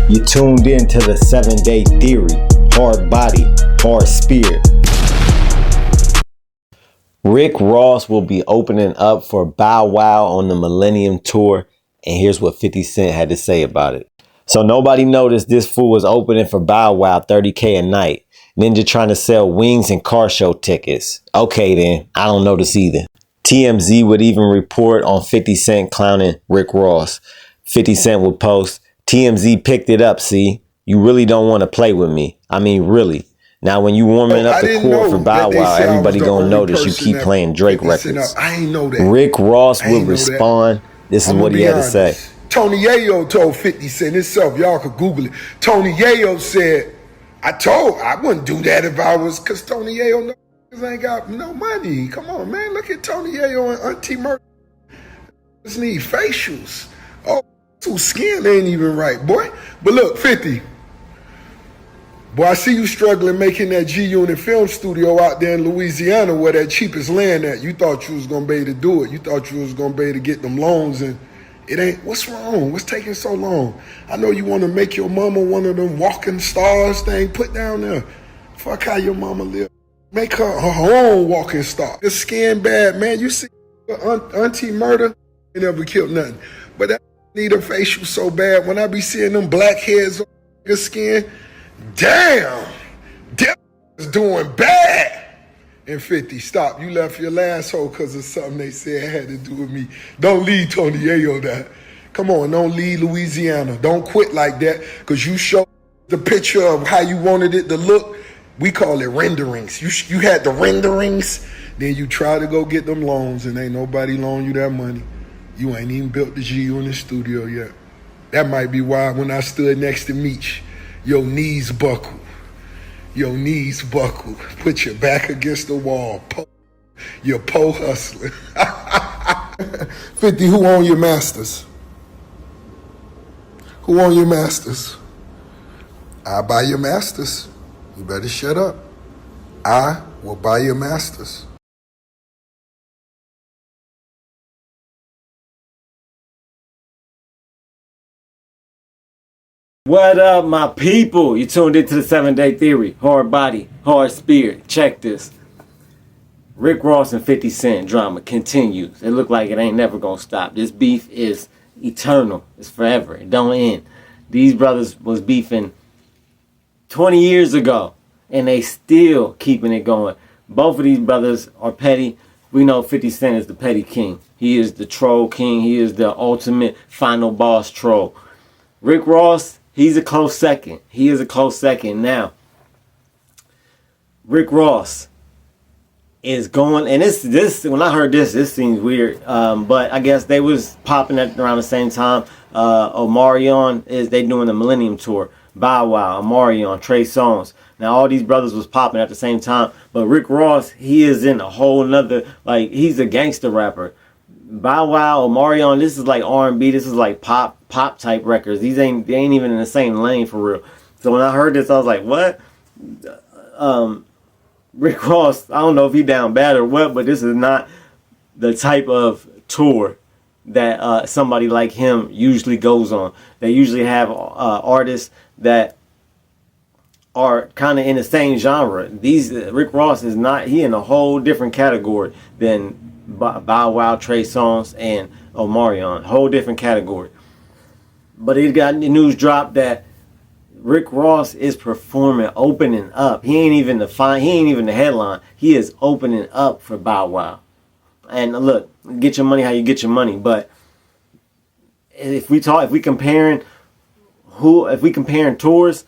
You tuned in to the 7-Day Theory. Hard body, hard spirit. Rick Ross will be opening up for Bow Wow on the Millennium Tour. And here's what 50 Cent had to say about it. So nobody noticed this fool was opening for Bow Wow $30K a night. Ninja trying to sell wings and car show tickets. Okay then, I don't notice either. TMZ would even report on 50 Cent clowning Rick Ross. 50 Cent would post, TMZ picked it up, see? You really don't want to play with me. I mean, really. Now, when you warming up the court for Bow Wow, everybody gonna notice you keep playing Drake records. I ain't know that. Rick Ross would respond. This is what he had to say. Tony Yayo told 50 Cent himself. Y'all could Google it. Tony Yayo said, I wouldn't do that if I was, because Tony Yayo ain't got no money. Come on, man. Look at Tony Yayo and Auntie Murder. Just need facials. Oh, so skin ain't even right, boy. But look, 50. Boy, I see you struggling making that G-Unit film studio out there in Louisiana where that cheapest land at. You thought you was going to be able to do it. You thought you was going to be able to get them loans, and it ain't. What's wrong? What's taking so long? I know you want to make your mama one of them walking stars thing. Put down there. Fuck how your mama live. Make her own walking star. The skin bad, man. You see Auntie Murder, ain't never killed nothing. But that need a facial so bad. When I be seeing them blackheads on your skin, damn, is doing bad. And 50, stop. You left your last hole because of something they said had to do with me. Don't leave Tony Yayo that. Come on, don't leave Louisiana. Don't quit like that because you showed the picture of how you wanted it to look. We call it renderings. You had the renderings, then you try to go get them loans and ain't nobody loan you that money. You ain't even built the G-Unit studio yet. That might be why when I stood next to Meech, your knees buckle. Your knees buckle. Put your back against the wall. You're hustling. 50, who own your masters? Who own your masters? I buy your masters. You better shut up. I will buy your masters. What up, my people? You tuned into the 7-Day Theory. Hard body, hard spirit. Check this. Rick Ross and 50 Cent drama continues. It look like it ain't never gonna stop. This beef is eternal. It's forever. It don't end. These brothers was beefing 20 years ago, and they still keeping it going. Both of these brothers are petty. We know 50 Cent is the petty king. He is the troll king. He is the ultimate final boss troll. Rick Ross, he's a close second. He is a close second. Now, Rick Ross is going, and this when I heard this seems weird, but I guess they was popping at around the same time. Omarion they doing the Millennium Tour. Bow Wow, Omarion, Trey Songz. Now all these brothers was popping at the same time, but Rick Ross, he is in a whole nother, like, he's a gangster rapper. Bow Wow, Omarion, this is like R&B, this is like pop type records. They ain't even in the same lane for real. So when I heard this, I was like, what? Rick Ross, I don't know if he down bad or what, but this is not the type of tour that somebody like him usually goes on. They usually have artists that are kind of in the same genre. Rick Ross is not, he in a whole different category than Bow Wow, Trey Songz, and Omarion. Whole different category. But he got the news dropped that Rick Ross is performing, opening up. He ain't even the headline. He is opening up for Bow Wow. And look, get your money how you get your money. But if we comparing tours,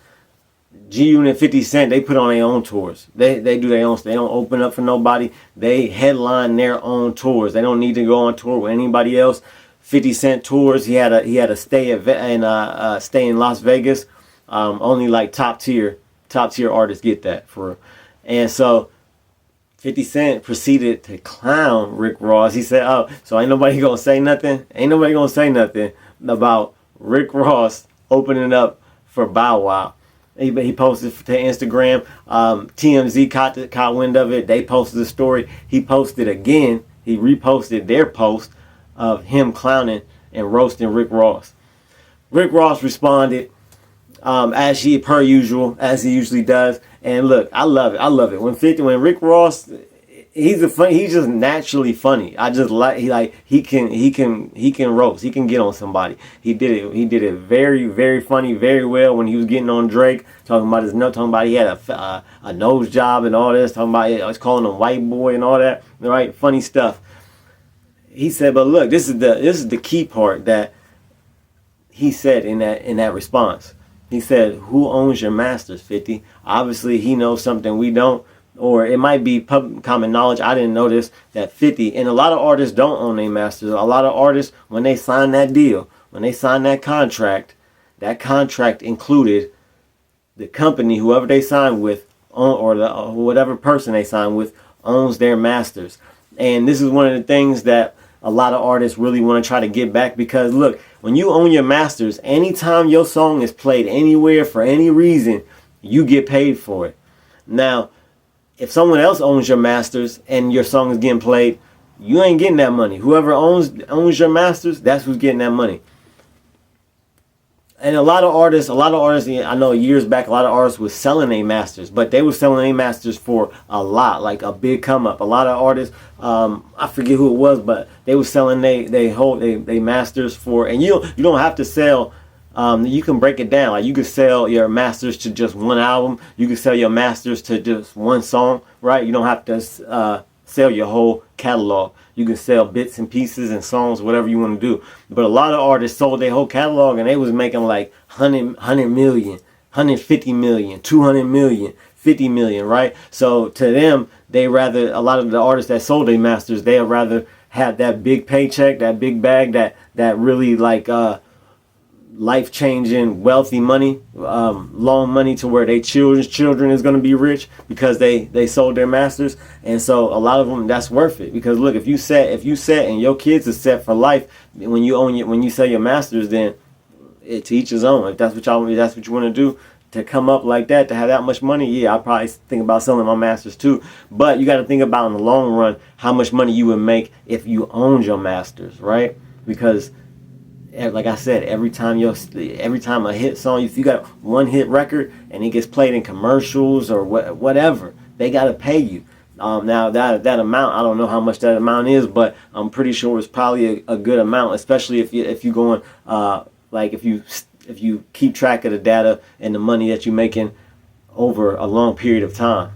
G-Unit 50 Cent, they put on their own tours. They do their own. They don't open up for nobody. They headline their own tours. They don't need to go on tour with anybody else. 50 Cent tours. He had a stay in Las Vegas. Only like top tier artists get that for real. And so 50 Cent proceeded to clown Rick Ross. He said, "Oh, so ain't nobody gonna say nothing? Ain't nobody gonna say nothing about Rick Ross opening up for Bow Wow." He posted to Instagram. TMZ caught wind of it. They posted the story. He posted again. He reposted their post of him clowning and roasting Rick Ross. Rick Ross responded as he per usual, as he usually does. And look, I love it. I love it when Rick Ross. He's just naturally funny. I just he can roast. He can get on somebody. He did it very, very funny, very well when he was getting on Drake, talking about his nose, talking about he had a nose job and all this, talking about I was calling him white boy and all that. Right, funny stuff. He said, but look, this is the key part that he said in that response. He said, "Who owns your masters, 50?" Obviously, he knows something we don't. Or it might be common knowledge. I didn't know this, that 50, and a lot of artists don't own their masters. A lot of artists, when they sign that deal, when they sign that contract included the company, whoever they signed with, or whatever person they signed with, owns their masters. And this is one of the things that a lot of artists really want to try to get back, because look, when you own your masters, anytime your song is played anywhere for any reason, you get paid for it. Now, if someone else owns your masters and your song is getting played, you ain't getting that money. Whoever owns your masters, that's who's getting that money. And a lot of artists, I know years back, a lot of artists was selling their masters, but they were selling their masters for a lot, like a big come up. A lot of artists, I forget who it was, but they were selling they masters for, and you don't have to sell. You can break it down. Like you could sell your masters to just one album. You could sell your masters to just one song, right? You don't have to sell your whole catalog. You can sell bits and pieces and songs, whatever you want to do. But a lot of artists sold their whole catalog and they was making like 100 million, 150 million, 200 million, 50 million, right? So to them, a lot of the artists that sold their masters, they'd rather have that big paycheck, that big bag, that really like life-changing, wealthy money, long money to where their children is going to be rich because they sold their masters. And so a lot of them, that's worth it, because look, if you set and your kids are set for life when you sell your masters, then to each his own. If that's what you want to do, to come up like that, to have that much money, yeah, I'll probably think about selling my masters too. But you got to think about in the long run how much money you would make if you owned your masters, right? Because like I said, every time a hit song, if you got one hit record and it gets played in commercials or whatever, they got to pay you. Now that amount, I don't know how much that amount is, but I'm pretty sure it's probably a good amount, especially if you going like if you keep track of the data and the money that you're making over a long period of time.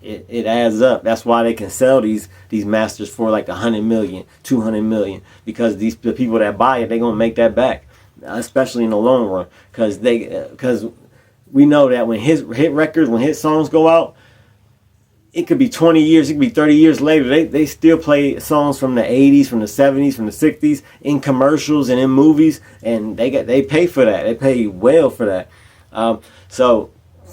It adds up. That's why they can sell these masters for like 100 million, 200 million, because the people that buy it, they're gonna make that back, especially in the long run, because we know that when hit songs go out, it could be 20 years, it could be 30 years later, they still play songs from the 80s, from the 70s, from the 60s in commercials and in movies, and they pay for that. They pay well for that. So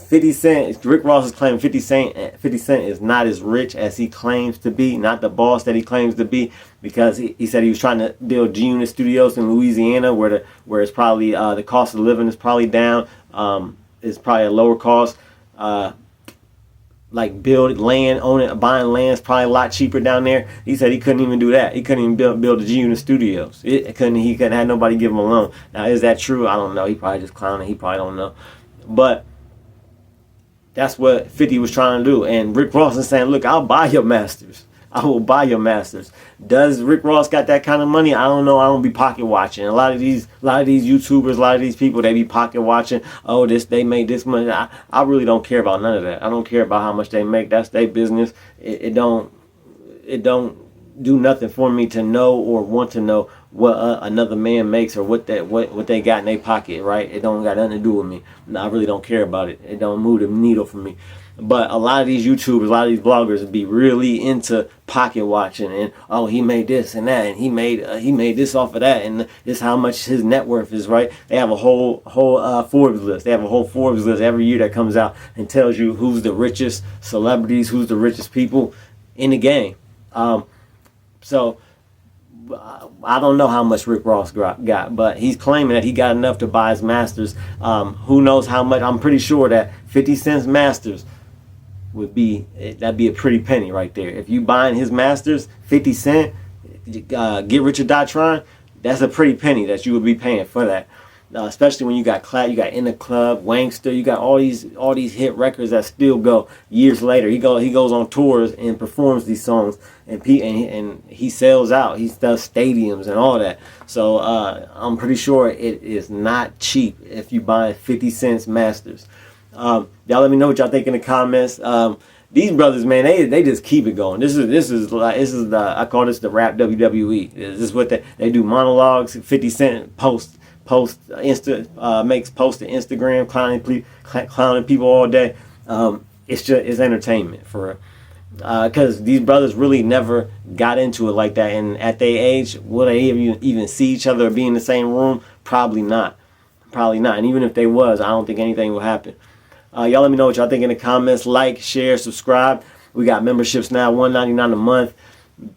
50 Cent, Rick Ross is claiming 50 Cent is not as rich as he claims to be, not the boss that he claims to be, because he said he was trying to build G-Unit studios in Louisiana where it's probably the cost of living is probably down, it's probably a lower cost, like buying land is probably a lot cheaper down there. He said he couldn't even do that. He couldn't even build the G-Unit studios. He couldn't have nobody give him a loan. Now, is that true? I don't know. He probably just clowning. He probably don't know. But that's what 50 was trying to do. And Rick Ross is saying, look, I'll buy your masters. I will buy your masters. Does Rick Ross got that kind of money? I don't know. I don't be pocket watching. A lot of these YouTubers, a lot of these people, they be pocket watching. Oh, they made this money. I really don't care about none of that. I don't care about how much they make. That's their business. It don't do nothing for me to know or want to know what another man makes or what they got in their pocket, right? It don't got nothing to do with me. I really don't care about it. It don't move the needle for me. But a lot of these YouTubers, a lot of these bloggers be really into pocket watching, and oh, he made this and that, and he made this off of that, and this how much his net worth is, right? They have a whole Forbes list. They have a whole Forbes list every year that comes out and tells you who's the richest celebrities, who's the richest people in the game. So I don't know how much Rick Ross got, but he's claiming that he got enough to buy his masters. Who knows how much? I'm pretty sure that 50 Cent's masters that'd be a pretty penny right there. If you buying his masters, 50 Cent, Get Rich or Die Trying, that's a pretty penny that you would be paying for that. especially when you got Clap, you got In the Club, Wangster, you got all these hit records that still go years later. He goes on tours and performs these songs, and he sells out. He does stadiums and all that. So I'm pretty sure it is not cheap if you buy 50 Cent's masters. Y'all let me know what y'all think in the comments. These brothers, man, they just keep it going. This is the, I call this the rap WWE. This is what they do, monologues. 50 Cent makes posts to Instagram, clowning people all day. It's entertainment for real. Because these brothers really never got into it like that, and at their age, will they even see each other or be in the same room? Probably not. And even if they was, I don't think anything will happen. Y'all let me know what y'all think in the comments. Like, share, subscribe. We got memberships now, $1.99 a month.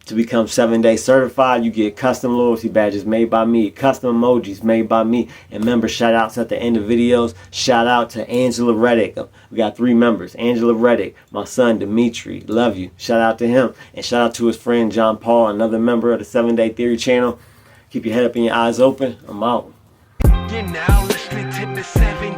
To become 7-day certified, you get custom loyalty badges made by me, custom emojis made by me, and member shout outs at the end of videos. Shout out to Angela Reddick. We got 3 members. Angela Reddick, my son Dimitri, love you. Shout out to him. And shout out to his friend John Paul, another member of the 7-Day Theory channel. Keep your head up and your eyes open. I'm out. You're now listening to the 7